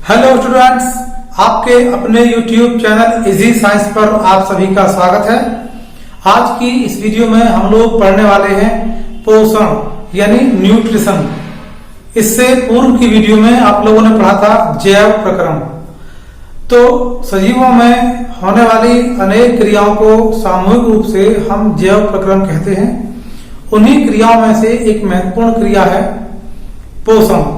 Hello students, आपके अपने YouTube channel easy science पर आप सभी का स्वागत है। आज की इस वीडियो में हम लोग पढ़ने वाले हैं पोषण यानी न्यूट्रिशन। इससे पूर्व की वीडियो में आप लोगों ने पढ़ा था जैव प्रक्रम। तो सजीवों में होने वाली अनेक क्रियाओं को सामूहिक रूप से हम जैव प्रक्रम कहते हैं। उन्हीं क्रियाओं में से एक महत्वपूर्ण क्रिया है पोषण।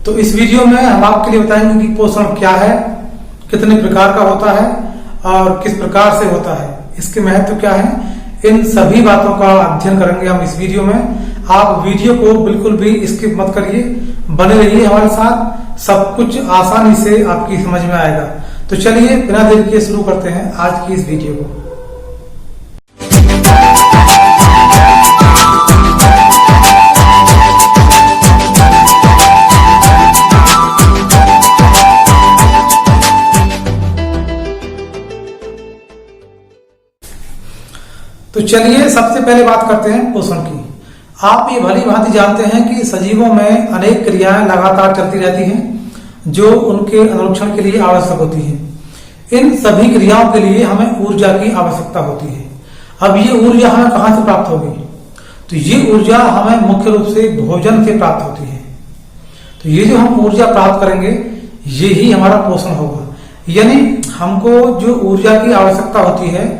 तो इस वीडियो में हम आपके लिए बताएंगे कि पोषण क्या है, कितने प्रकार का होता है और किस प्रकार से होता है, इसके महत्व क्या है, इन सभी बातों का अध्ययन करेंगे हम इस वीडियो में। आप वीडियो को बिल्कुल भी स्किप मत करिए, बने रहिए हमारे साथ, सब कुछ आसानी से आपकी समझ में आएगा। तो चलिए बिना देर किए शुरू करते हैं आज की इस वीडियो को। तो चलिए सबसे पहले बात करते हैं पोषण की। आप ये भली भांति जानते हैं कि सजीवों में अनेक क्रियाएं लगातार चलती रहती हैं जो उनके अनुरक्षण के लिए आवश्यक होती हैं। इन सभी क्रियाओं के लिए हमें ऊर्जा की आवश्यकता होती है। अब ये ऊर्जा हमें कहां से प्राप्त होगी? तो ये ऊर्जा हमें मुख्य रूप से भोजन से प्राप्त होती है। तो ये जो हम ऊर्जा प्राप्त करेंगे ये ही हमारा पोषण होगा। यानी हमको जो ऊर्जा की आवश्यकता होती है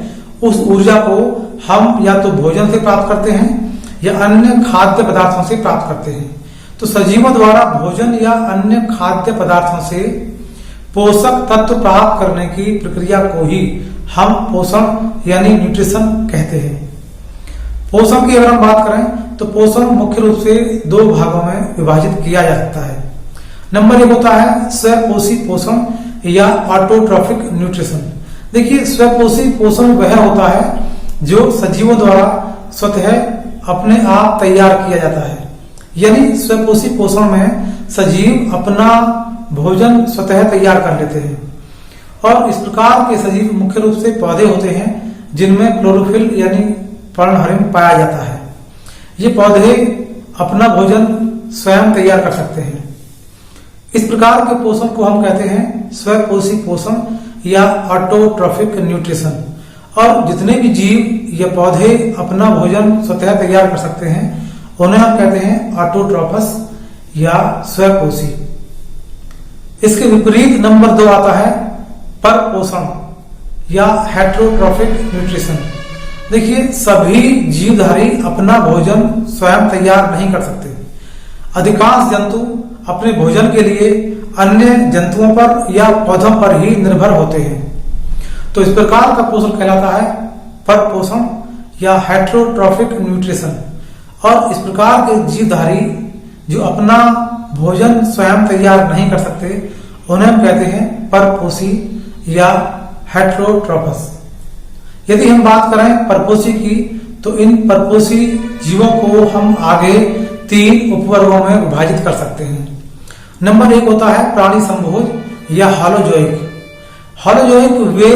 उस ऊर्जा को हम या तो भोजन से प्राप्त करते हैं या अन्य खाद्य पदार्थों से प्राप्त करते हैं। तो सजीवों द्वारा भोजन या अन्य खाद्य पदार्थों से पोषक तत्व प्राप्त करने की प्रक्रिया को ही हम पोषण यानी न्यूट्रिशन कहते हैं। पोषण की अगर हम बात करें तो पोषण मुख्य रूप से दो भागों में विभाजित किया जा सकता है। नंबर एक होता है स्वपोषी पोषण या ऑटोट्रॉफिक न्यूट्रिशन। देखिए, स्वपोषी पोषण वह होता है जो सजीवों द्वारा स्वतः अपने आप तैयार किया जाता है। यानी स्वपोषी पोषण में सजीव अपना भोजन स्वतः तैयार कर लेते हैं। और इस प्रकार के सजीव मुख्य रूप से पौधे होते हैं जिनमें क्लोरोफिल यानी पर्णहरिण पाया जाता है। ये पौधे अपना भोजन स्वयं तैयार कर सकते हैं। इस प्रकार के पोषण को हम कहते हैं स्वपोषी पोषण या ऑटोट्रॉफिक न्यूट्रिशन। और जितने भी जीव या पौधे अपना भोजन स्वतः तैयार कर सकते हैं उन्हें हम कहते हैं ऑटोट्रॉफस या स्वपोषी। इसके विपरीत नंबर 2 आता है परपोषण या हेटेरोट्रॉफिक न्यूट्रिशन। देखिए, सभी जीवधारी अपना भोजन स्वयं तैयार नहीं कर सकते। अधिकांश जंतु अपने भोजन के लिए अन्य जंतुओं पर या पौधों पर ही निर्भर होते हैं। तो इस प्रकार का पोषण कहलाता है परपोषण या हेटेरोट्रॉफिक न्यूट्रिशन। और इस प्रकार के जीवधारी जो अपना भोजन स्वयं तैयार नहीं कर सकते उन्हें हम कहते हैं परपोषी या हेटेरोट्रॉफस। यदि हम बात करें परपोषी की तो इन परपोषी जीवों को हम आगे 3 उपवर्गों में विभाजित कर सकते हैं। नंबर 1 होता है प्राणी संभोज या हालोजोइक। हालोजोइक वे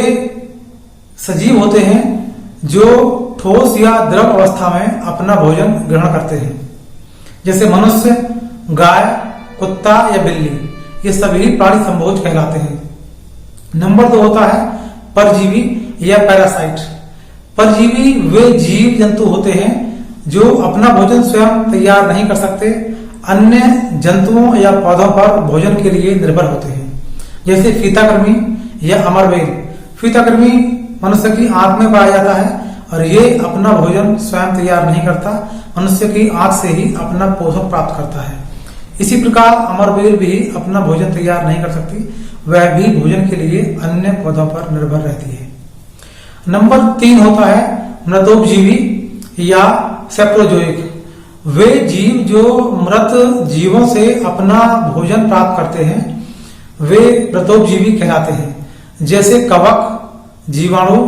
सजीव होते हैं जो ठोस या द्रव अवस्था में अपना भोजन ग्रहण करते हैं, जैसे मनुष्य, गाय, कुत्ता या बिल्ली। ये सभी प्राणी संभोज कहलाते हैं। नंबर 2 होता है परजीवी या पैरासाइट। परजीवी वे जीव जंतु होते हैं जो अपना भोजन स्वयं तैयार नहीं कर सकते, अन्य जंतुओं या पौधों पर भोजन के लिए निर्भर होते हैं, जैसे फीताकृमि या अमरबेल। फीताकृमि मनुष्य की आंत में पाया जाता है और ये अपना भोजन स्वयं तैयार नहीं करता, मनुष्य की आंत से ही अपना पोषण प्राप्त करता है। इसी प्रकार अमरबेल भी अपना भोजन तैयार नहीं कर सकती, वह भी भोजन के लिए अन्य पौधों पर निर्भर रहती है। नंबर 3 होता है मृतोपजीवी या सेप्रोजोइक। वे जीव जो मृत जीवों से अपना भोजन प्राप्त करते हैं वे मृतोपजीवी कहलाते हैं, जैसे कवक, जीवाणु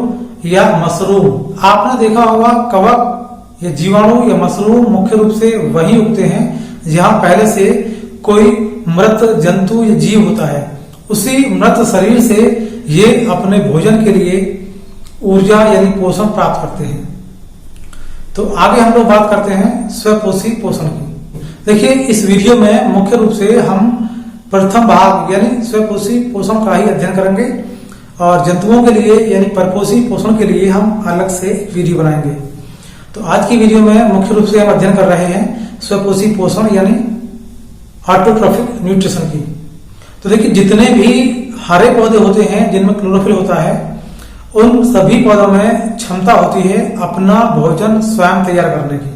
या मशरूम। आपने देखा होगा कवक या जीवाणु या मशरूम मुख्य रूप से वही उगते हैं जहां पहले से कोई मृत जंतु या जीव होता है। उसी मृत शरीर से ये अपने भोजन के लिए ऊर्जा यानी पोषण प्राप्त करते हैं। तो आगे हम लोग बात करते हैं स्वपोषी पोषण की। देखिए, इस वीडियो में मुख्य रूप से हम प्रथम भाग यानी स्वपोषी पोषण का ही अध्ययन करेंगे, और जंतुओं के लिए यानी परपोषी पोषण के लिए हम अलग से वीडियो बनाएंगे। तो आज की वीडियो में मुख्य रूप से हम अध्ययन कर रहे हैं स्वपोषी पोषण यानी ऑटोट्रॉफिक न्यूट्रिशन की। तो देखिए, जितने भी हरे पौधे होते हैं जिनमें क्लोरोफिल होता है, उन सभी पौधों में क्षमता होती है अपना भोजन स्वयं तैयार करने की।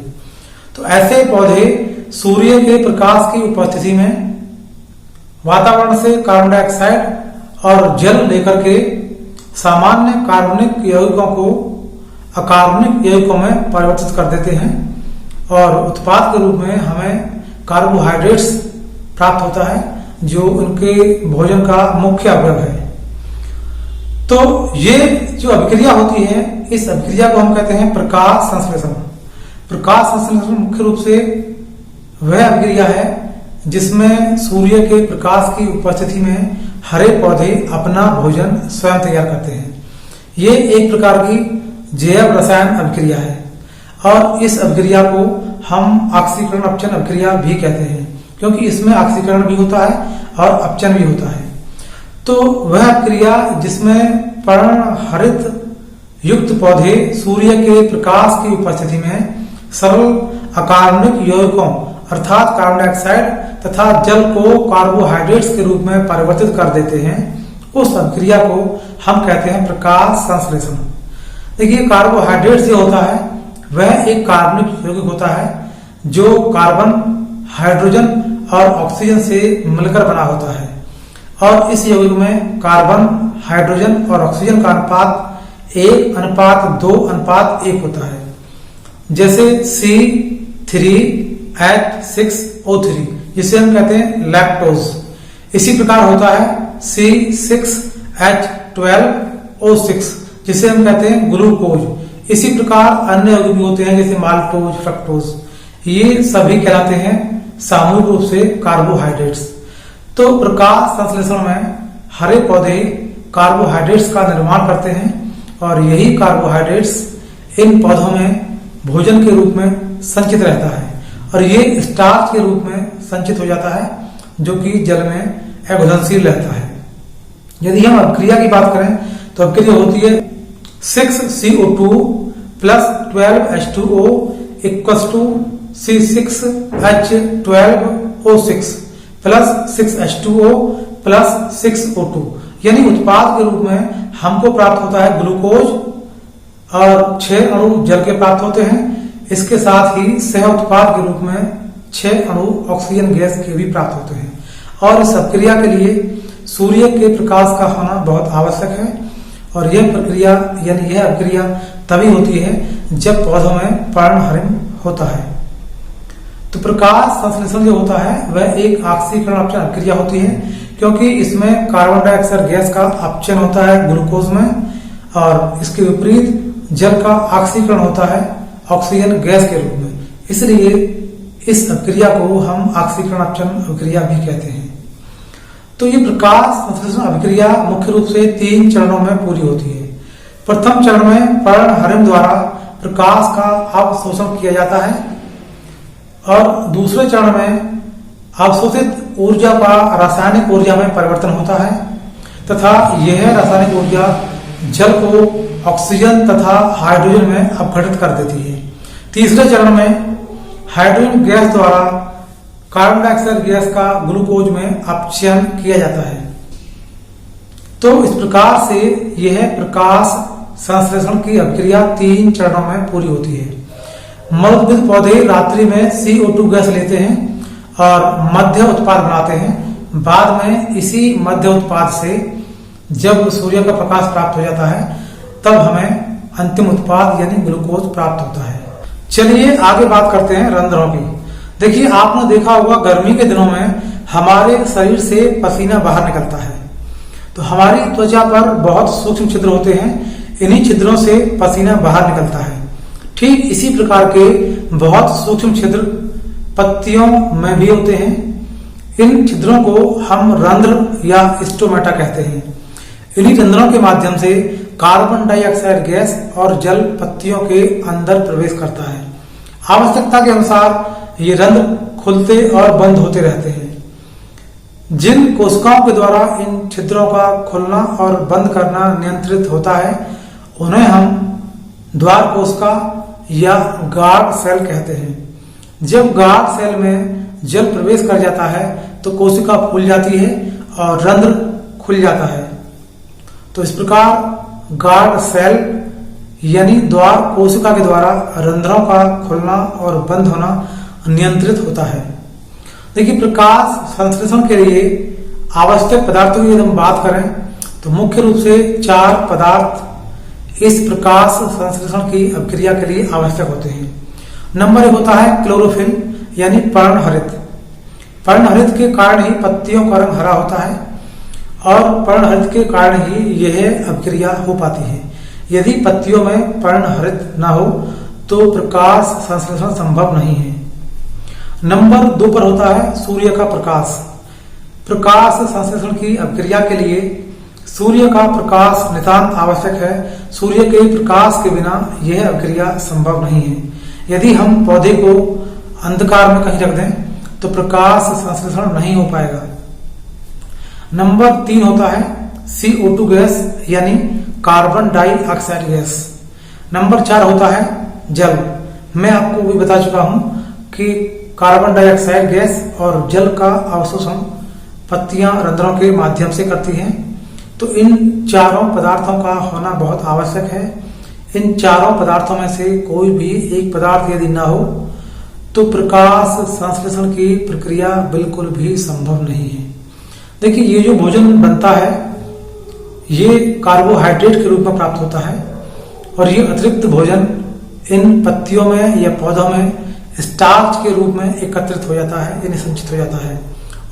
तो ऐसे पौधे सूर्य के प्रकाश की उपस्थिति में वातावरण से कार्बन डाइऑक्साइड और जल लेकर के सामान्य कार्बनिक यौगिकों को अकार्बनिक यौगिकों में परिवर्तित कर देते हैं, और उत्पाद के रूप में हमें कार्बोहाइड्रेट्स प्राप्त होता है, जो उनके भोजन का मुख्य अवयव है। तो ये जो अभिक्रिया होती है, इस अभिक्रिया को हम कहते हैं प्रकाश संश्लेषण। प्रकाश संश्लेषण मुख्य रूप से वह अभिक्रिया है जिसमें सूर्य के प्रकाश की उपस्थिति में हरे पौधे अपना भोजन स्वयं तैयार करते हैं। ये एक प्रकार की जैव रसायन अभिक्रिया है, और इस अभिक्रिया को हम ऑक्सीकरण अपचन अभिक्रिया भी कहते हैं, क्योंकि इसमें ऑक्सीकरण भी होता है और अपचन भी होता है। तो वह अभिक्रिया जिसमें पर्णहरित युक्त पौधे सूर्य के प्रकाश की उपस्थिति में सरल अकार्बनिक यौगिकों अर्थात कार्बन डाइऑक्साइड तथा जल को कार्बोहाइड्रेट्स के रूप में परिवर्तित कर देते हैं, उस अभिक्रिया को हम कहते हैं प्रकाश संश्लेषण। देखिए, कार्बोहाइड्रेट्स जो होता है वह एक कार्बनिक यौगिक होता है जो कार्बन, हाइड्रोजन और ऑक्सीजन से मिलकर बना होता है, और इस यौगिक में कार्बन, हाइड्रोजन और ऑक्सीजन का अनुपात 1:2:1 होता है। जैसे C3H6O3 जिसे हम कहते हैं लैक्टोज। इसी प्रकार होता है C6H12O6 जिसे हम कहते हैं ग्लूकोज। इसी प्रकार अन्य यौगिक भी होते हैं जैसे माल्टोज, फ्रक्टोज। ये सभी कहलाते हैं सामूहिक रूप से कार्बोहाइड्रेट्स। तो प्रकाश संश्लेषण में हरे पौधे कार्बोहाइड्रेट्स का निर्माण करते हैं, और यही कार्बोहाइड्रेट्स इन पौधों में भोजन के रूप में संचित रहता है, और ये स्टार्च के रूप में संचित हो जाता है, जो कि जल में अघुलनशील रहता है। यदि हम अभिक्रिया की बात करें तो अभिक्रिया होती है 6CO2 plus 12H2O equals to C6H12O6 plus 6H2O plus 6O2, यानी उत्पाद के रूप में हमको प्राप्त होता है ग्लूकोज और 6 अणु जल के प्राप्त होते हैं। इसके साथ ही सह उत्पाद के रूप में 6 अणु ऑक्सीजन गैस के भी प्राप्त होते हैं, और इस अभिक्रिया के लिए सूर्य के प्रकाश का होना बहुत आवश्यक है। और यह प्रक्रिया यानी यह अभिक्रिया तभी होती है जब पौधों में पर्णहरित होता है। तो प्रकाश संश्लेषण जो होता है वह एक ऑक्सीकरण अपचन अभिक्रिया होती है, क्योंकि इसमें कार्बन डाइऑक्साइड गैस का अपचन होता है ग्लूकोज में, और इसके विपरीत जल का ऑक्सीकरण होता है ऑक्सीजन गैस के रूप में। इसलिए इस अभिक्रिया को हम ऑक्सीकरण अपचन अभिक्रिया भी कहते हैं। तो ये प्रकाश संश्लेषण अभिक्रिया मुख्य रूप से 3 चरणों में पूरी होती है। प्रथम चरण में पर्णहरित द्वारा प्रकाश का अवशोषण किया जाता है, और दूसरे चरण में अवशोषित ऊर्जा का रासायनिक ऊर्जा में परिवर्तन होता है, तथा यह रासायनिक ऊर्जा जल को ऑक्सीजन तथा हाइड्रोजन में अपघटित कर देती है। तीसरे चरण में हाइड्रोजन गैस द्वारा कार्बन डाइऑक्साइड गैस का ग्लूकोज में अपचयन किया जाता है। तो इस प्रकार से यह प्रकाश संश्लेषण की अभिक्रिया 3 चरणों में पूरी होती है। मलद्भिद पौधे रात्रि में CO2 गैस लेते हैं और मध्य उत्पाद बनाते हैं। बाद में इसी मध्य उत्पाद से जब सूर्य का प्रकाश प्राप्त हो जाता है, तब हमें अंतिम उत्पाद यानी ग्लूकोज प्राप्त होता है। चलिए आगे बात करते हैं रंध्रों की। देखिए, आपने देखा होगा गर्मी के दिनों में हमारे शरीर से पसीना बाहर निकलता है, तो हमारी त्वचा पर बहुत सूक्ष्म छिद्र होते हैं, इन्हीं छिद्रों से पसीना बाहर निकलता है। ठीक इसी प्रकार के बहुत सूक्ष्म छिद्र पत्तियों में भी होते हैं। इन छिद्रों को हम रंध्र या स्टोमेटा कहते हैं। इन्हीं रंध्रों के माध्यम से कार्बन डाइऑक्साइड गैस और जल पत्तियों के अंदर प्रवेश करता है। आवश्यकता के अनुसार ये रंध्र खुलते और बंद होते रहते हैं। जिन कोशिकाओं के द्वारा इन छिद्रों का खुलना और बंद करना नियंत्रित होता है उन्हें हम द्वार कोशिका या गार्ड सेल कहते हैं। जब गार्ड सेल में जल प्रवेश कर जाता है तो कोशिका फूल जाती है और रंध्र खुल जाता है। तो इस प्रकार गार्ड सेल यानी द्वार कोशिका के द्वारा रंध्रों का खुलना और बंद होना नियंत्रित होता है। देखिए, प्रकाश संश्लेषण के लिए आवश्यक पदार्थों की यदि हम बात करें तो मुख्य रूप से 4 पदार्थ इस प्रकाश संश्लेषण की अभिक्रिया के लिए आवश्यक होते हैं। नंबर 1 होता है क्लोरोफिल यानी पर्णहरित। पर्णहरित के कारण ही पत्तियों का रंग हरा होता है और पर्णहरित के कारण ही यह अभिक्रिया हो पाती है। यदि पत्तियों में पर्णहरित न हो तो प्रकाश संश्लेषण संभव नहीं है। नंबर 2 पर होता है सूर्य का प्रकाश। प्रकाश संश्लेषण की अभिक्रिया के लिए सूर्य का प्रकाश नितांत आवश्यक है। सूर्य के प्रकाश के बिना यह अभिक्रिया संभव नहीं है। यदि हम पौधे को अंधकार में कहीं रख दें तो प्रकाश संश्लेषण नहीं हो पाएगा। नंबर 3 होता है CO2 गैस यानी कार्बन डाइऑक्साइड गैस। नंबर 4 होता है जल। मैं आपको भी बता चुका हूं कि कार्बन डाइऑक्साइड गैस और जल का अवशोषण पत्तियां रंध्रों के माध्यम से करती हैं। तो इन चारों पदार्थों का होना बहुत आवश्यक है। इन चारों पदार्थों में से कोई भी एक पदार्थ यदि न हो तो प्रकाश संश्लेषण की प्रक्रिया बिल्कुल भी संभव नहीं है। देखिए, ये जो भोजन बनता है ये कार्बोहाइड्रेट के रूप में प्राप्त होता है और ये अतिरिक्त भोजन इन पत्तियों में या पौधों में स्टार्च के रूप में एकत्रित हो जाता है यानी संचित हो जाता है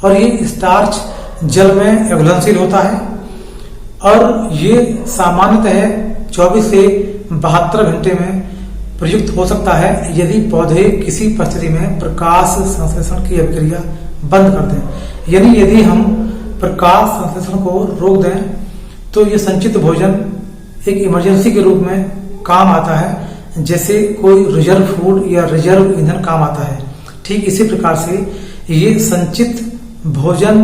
और ये स्टार्च जल में घुलनशील होता है और ये सामान्यतः 24 से 72 घंटे में प्रयुक्त हो सकता है यदि पौधे किसी परिस्थिति में प्रकाश संश्लेषण की अभिक्रिया बंद कर दें। यानी यदि हम प्रकाश संश्लेषण को रोक दें तो ये संचित भोजन एक इमरजेंसी के रूप में काम आता है, जैसे कोई रिजर्व फूड या रिजर्व ईंधन काम आता है। ठीक इसी प्रकार से ये संचित भोजन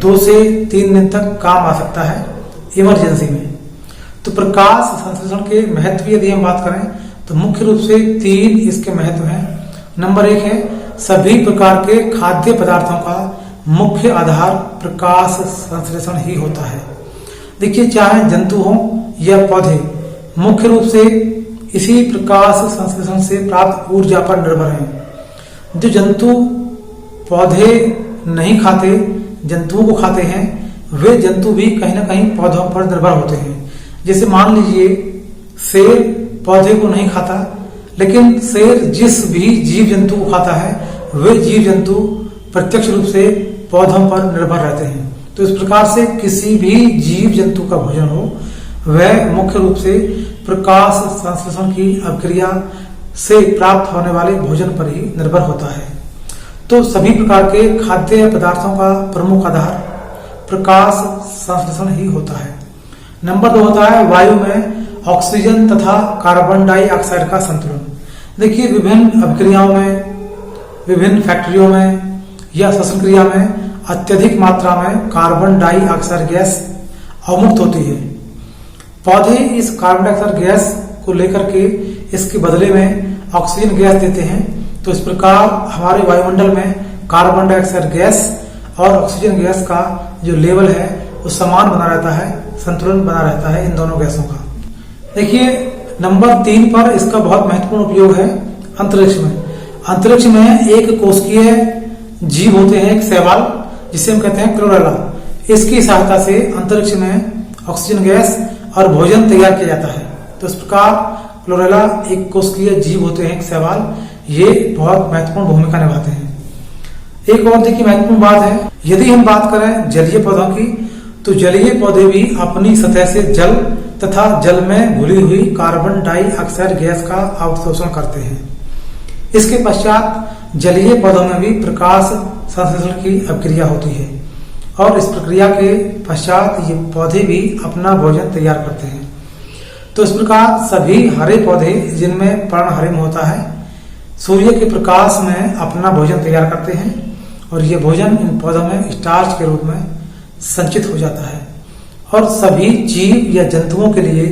2 से 3 दिन तक काम आ सकता है इमरजेंसी में। तो प्रकाश संश्लेषण के महत्व यदि हम बात करें तो मुख्य रूप से 3 इसके महत्व हैं। नंबर 1 है सभी प्रकार के खाद्य पदार्थों का मुख्य आधार प्रकाश संश्लेषण ही होता है। देखिए, चाहे जंतु हो या पौधे मुख्य रूप से इसी प्रकाश संश्लेषण से प्राप्त ऊर्जा पर निर्भर हैं। जो जंतु पौधे नहीं खाते, जंतुओं को खाते हैं, वे जंतु भी कहीं ना कहीं पौधों पर निर्भर होते हैं। जैसे मान लीजिए शेर पौधे को नहीं खाता, लेकिन शेर जिस भी जीव जंतु को खाता है वे जीव जंतु प्रत्यक्ष रूप से पौधों पर निर्भर रहते हैं। तो इस प्रकार से किसी भी जीव जंतु का भोजन हो वह मुख्य रूप से प्रकाश संश्लेषण की अभिक्रिया से प्राप्त होने वाले भोजन पर ही निर्भर होता है। तो सभी प्रकार के खाद्य पदार्थों का प्रमुख आधार प्रकाश संश्लेषण ही होता है। नंबर 2 होता है वायु में ऑक्सीजन तथा कार्बन डाइऑक्साइड का संतुलन। देखिए, विभिन्न अभिक्रियाओं में, विभिन्न फैक्ट्रियों में या श्वसन क्रिया में अत्यधिक मात्रा में कार्बन डाइऑक्साइड गैस अवमुक्त होती है। पौधे इस कार्बन डाइऑक्साइड गैस को लेकर के इसके बदले में ऑक्सीजन गैस देते हैं। तो इस प्रकार हमारे वायुमंडल में कार्बन डाइऑक्साइड गैस और ऑक्सीजन गैस का जो लेवल है वो समान बना रहता है, संतुलन बना रहता है इन दोनों गैसों का। देखिए, नंबर 3 पर इसका बहुत महत्वपूर्ण उपयोग है अंतरिक्ष में। अंतरिक्ष में एक कोशिकीय जीव होते हैं, एक शैवाल जिसे हम कहते हैं क्लोरेला। इसकी सहायता से अंतरिक्ष में ऑक्सीजन गैस और भोजन तैयार किया जाता है। तो इस प्रकार क्लोरेला एक कोशिकीय जीव होते हैं, एक शैवाल, ये बहुत महत्वपूर्ण भूमिका निभाते हैं। एक और देखिए महत्वपूर्ण बात है, यदि हम बात करें जलीय पौधों की तो जलीय पौधे भी अपनी सतह से जल तथा जल में घुली हुई कार्बन डाइऑक्साइड गैस का अवशोषण करते हैं। इसके पश्चात जलीय पौधों में भी प्रकाश संश्लेषण की अभिक्रिया होती है और इस प्रक्रिया के पश्चात ये पौधे भी अपना भोजन तैयार करते हैं। तो इस प्रकार सभी हरे पौधे जिनमें पर्णहरिम होता है सूर्य के प्रकाश में अपना भोजन तैयार करते हैं और ये भोजन इन पौधों में स्टार्च के रूप में संचित हो जाता है। और सभी जीव या जंतुओं के लिए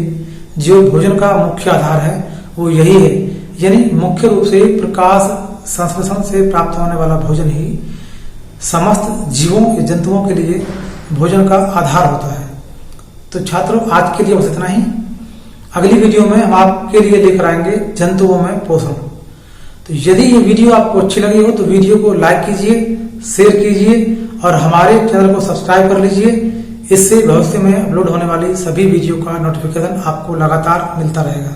जो भोजन का मुख्य आधार है वो यही है, यानी मुख्य रूप से प्रकाश संश्लेषण से प्राप्त होने वाला भोजन ही समस्त जीवों या जंतुओं के लिए भोजन का आधार होता है। तो छात्रों, आज के लिए बस इतना ही। अगली वीडियो में हम आपके लिए लेकर आएंगे जंतुओं में पोषण। तो यदि ये वीडियो आपको अच्छी लगी हो तो वीडियो को लाइक कीजिए, शेयर कीजिए और हमारे चैनल को सब्सक्राइब कर लीजिए। इससे भविष्य में अपलोड होने वाली सभी वीडियो का नोटिफिकेशन आपको लगातार मिलता रहेगा।